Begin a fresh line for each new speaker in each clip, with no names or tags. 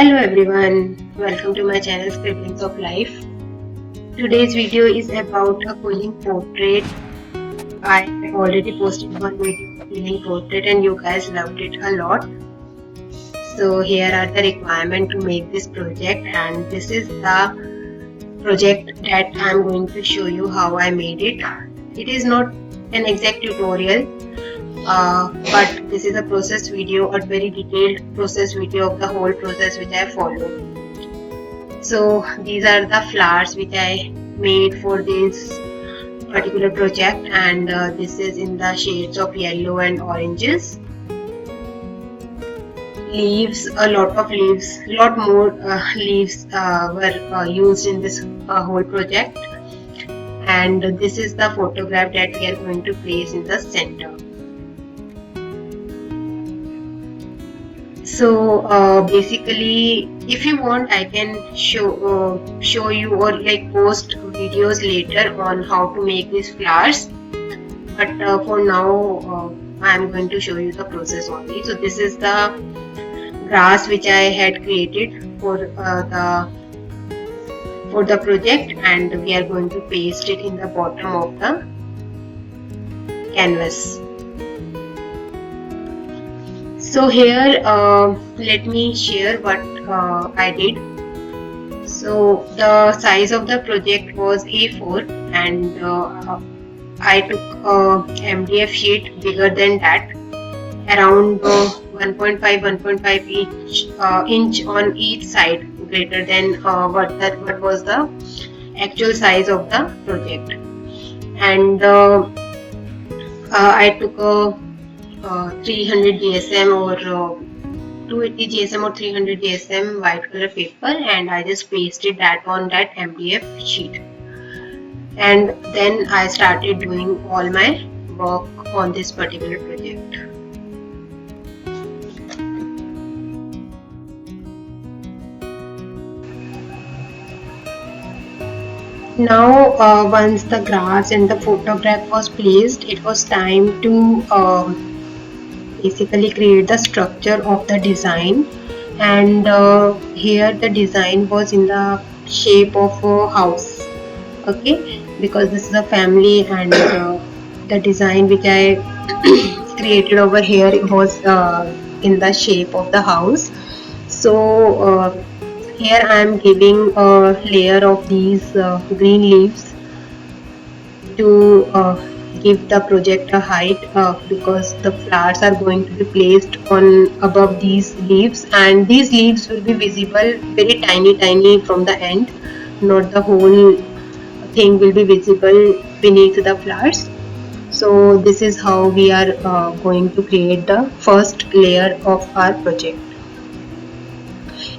Hello everyone, welcome to my channel Scribblings of Life. Today's video is about a quilling portrait. I already posted one video quilling portrait and you guys loved it a lot. So here are the requirements to make this project, and this is the project that I am going to show you how I made it. It is not an exact tutorial, but this is a process video, a very detailed process video of the whole process which I followed. So these are the flowers which I made for this particular project, and this is in the shades of yellow and oranges. Leaves, a lot more leaves were used in this whole project, and this is the photograph that we are going to place in the center. So basically, if you want, I can show you or like post videos later on how to make these flowers, but for now I am going to show you the process only. So this is the grass which I had created for the project, and we are going to paste it in the bottom of the canvas. So here let me share what I did. So the size of the project was A4, and I took MDF sheet bigger than that, around 1.5 inch on each side, greater than what was the actual size of the project. And I took a 300 GSM or 280 GSM or 300 GSM white color paper, and I just pasted that on that MDF sheet, and then I started doing all my work on this particular project. Now once the grass and the photograph was placed, it was time to basically create the structure of the design, and here the design was in the shape of a house. Okay, because this is a family, and the design which I created over here was in the shape of the house. So here I am giving a layer of these green leaves to give the project a height, because the flowers are going to be placed on above these leaves, and these leaves will be visible very tiny from the end, not the whole thing will be visible beneath the flowers. So this is how we are going to create the first layer of our project.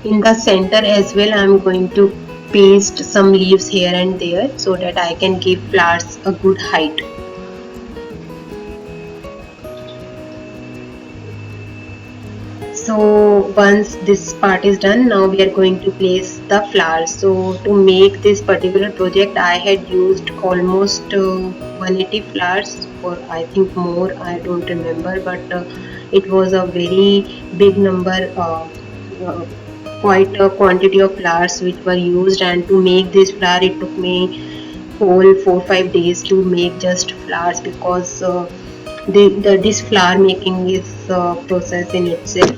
In the center as well, I am going to paste some leaves here and there so that I can give flowers a good height. So once this part is done, now we are going to place the flowers. So to make this particular project, I had used almost 180 flowers, or I think more, I don't remember, but it was a very big number, quite a quantity of flowers which were used. And to make this flower, it took me whole 4-5 days to make just flowers, because this flower making is a process in itself.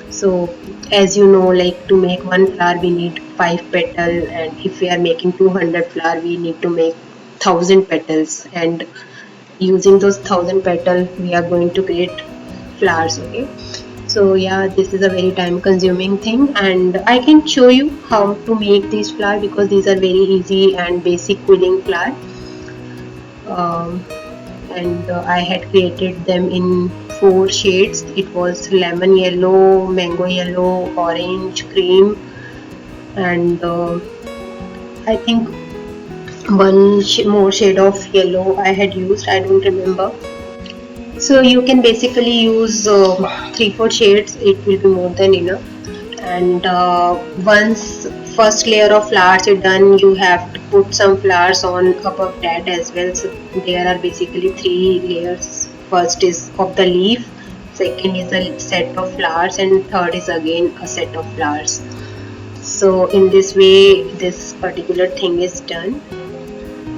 So as you know, like to make one flower we need 5 petals, and if we are making 200 flower we need to make 1000 petals, and using those 1000 petals we are going to create flowers. Okay, so yeah, this is a very time consuming thing, and I can show you how to make these flowers because these are very easy and basic quilling flower. And I had created them in 4 shades. It was lemon yellow, mango yellow, orange, cream, and I think one more shade of yellow I had used, I don't remember. So you can basically use 3-4 shades, it will be more than enough. And once first layer of flowers is done, you have to put some flowers on above that as well. So there are basically 3 layers. First is of the leaf, second is a set of flowers, and third is again a set of flowers. So in this way this particular thing is done.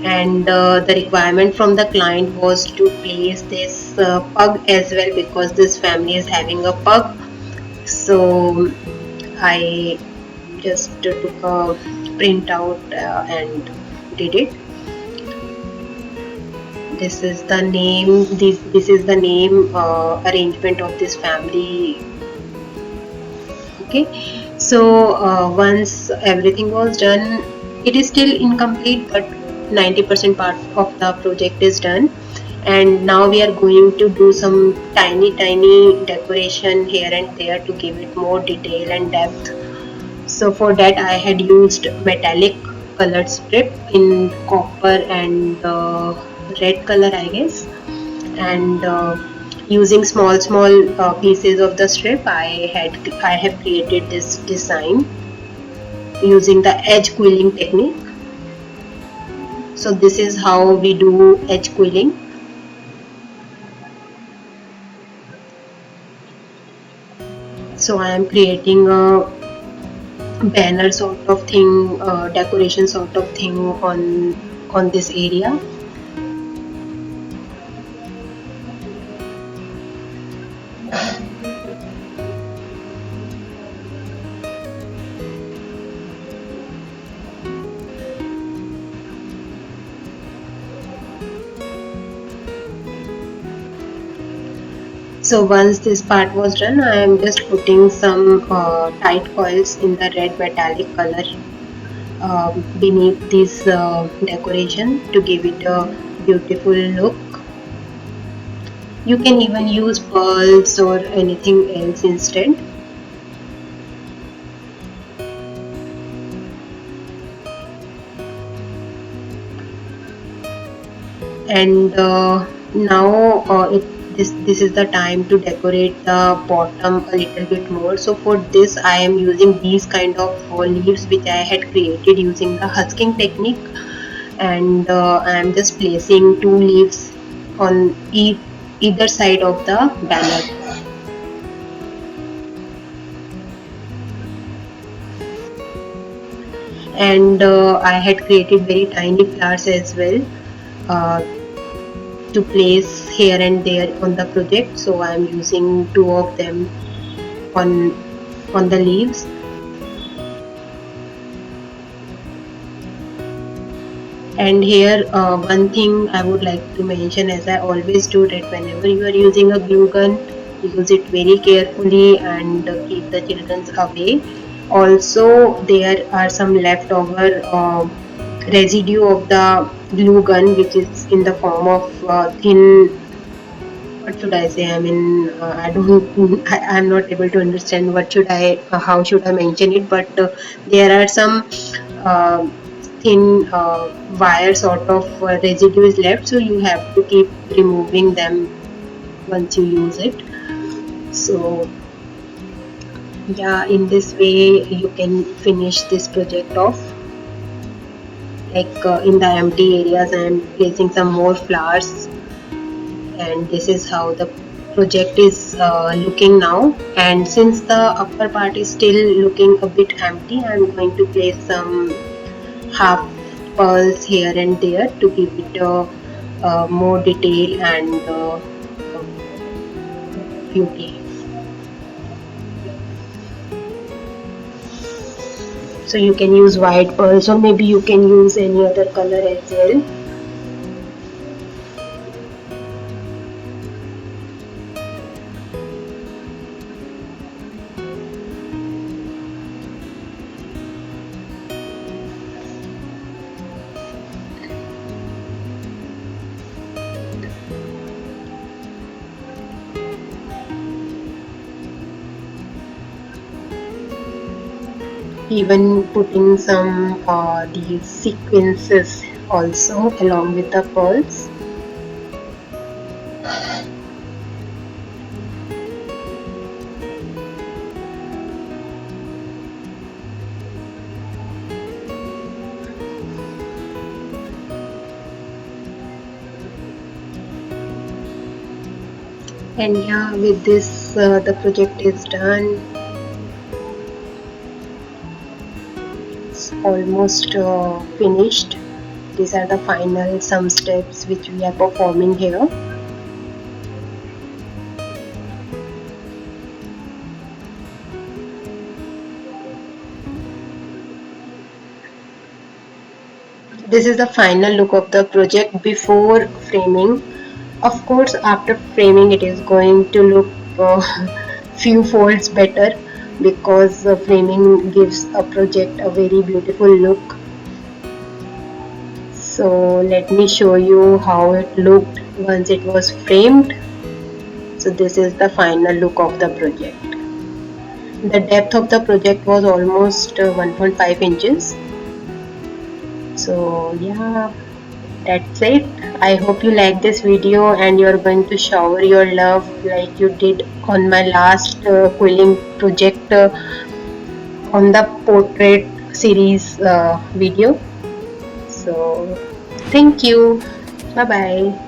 And the requirement from the client was to place this pug as well, because this family is having a pug. So I just took a printout and did it. This is the name, this is the name arrangement of this family. Okay, so once everything was done, it is still incomplete, but 90% part of the project is done. And now we are going to do some tiny decoration here and there to give it more detail and depth. So for that I had used metallic colored strip in copper and red color, I guess. And using small pieces of the strip, I have created this design using the edge quilling technique. So this is how we do edge quilling. So I am creating a banner sort of thing, decoration sort of thing on this area. So once this part was done, I am just putting some tight coils in the red metallic color beneath this decoration to give it a beautiful look. You can even use pearls or anything else instead. And now this is the time to decorate the bottom a little bit more. So for this I am using these kind of leaves which I had created using the husking technique. And I am just placing 2 leaves on either side of the banner. And I had created very tiny flowers as well uh, to place here and there on the project. So I am using 2 of them on the leaves. And here one thing I would like to mention, as I always do, that whenever you are using a glue gun, use it very carefully and keep the children away. Also there are some leftover residue of the glue gun, which is in the form of thin, what should I say, I mean I'm not able to understand what should I how should I mention it, but there are some uh, thin wire sort of residue is left, so you have to keep removing them once you use it. So yeah, in this way you can finish this project off. Like in the empty areas I am placing some more flowers, and this is how the project is looking now. And since the upper part is still looking a bit empty, I am going to place some half pearls here and there to give it more detail and beauty. So you can use white pearls, or maybe you can use any other color as well. Even putting some these sequences also along with the pearls. And yeah, with this the project is done. It's almost finished. These are the final some steps which we are performing here. This is the final look of the project before framing. Of course, after framing, it is going to look few folds better because framing gives a project a very beautiful look. So let me show you how it looked once it was framed. So this is the final look of the project. The depth of the project was almost 1.5 inches. So yeah, that's it. I hope you like this video and you're going to shower your love like you did on my last quilling project on the portrait series video. So thank you. Bye bye.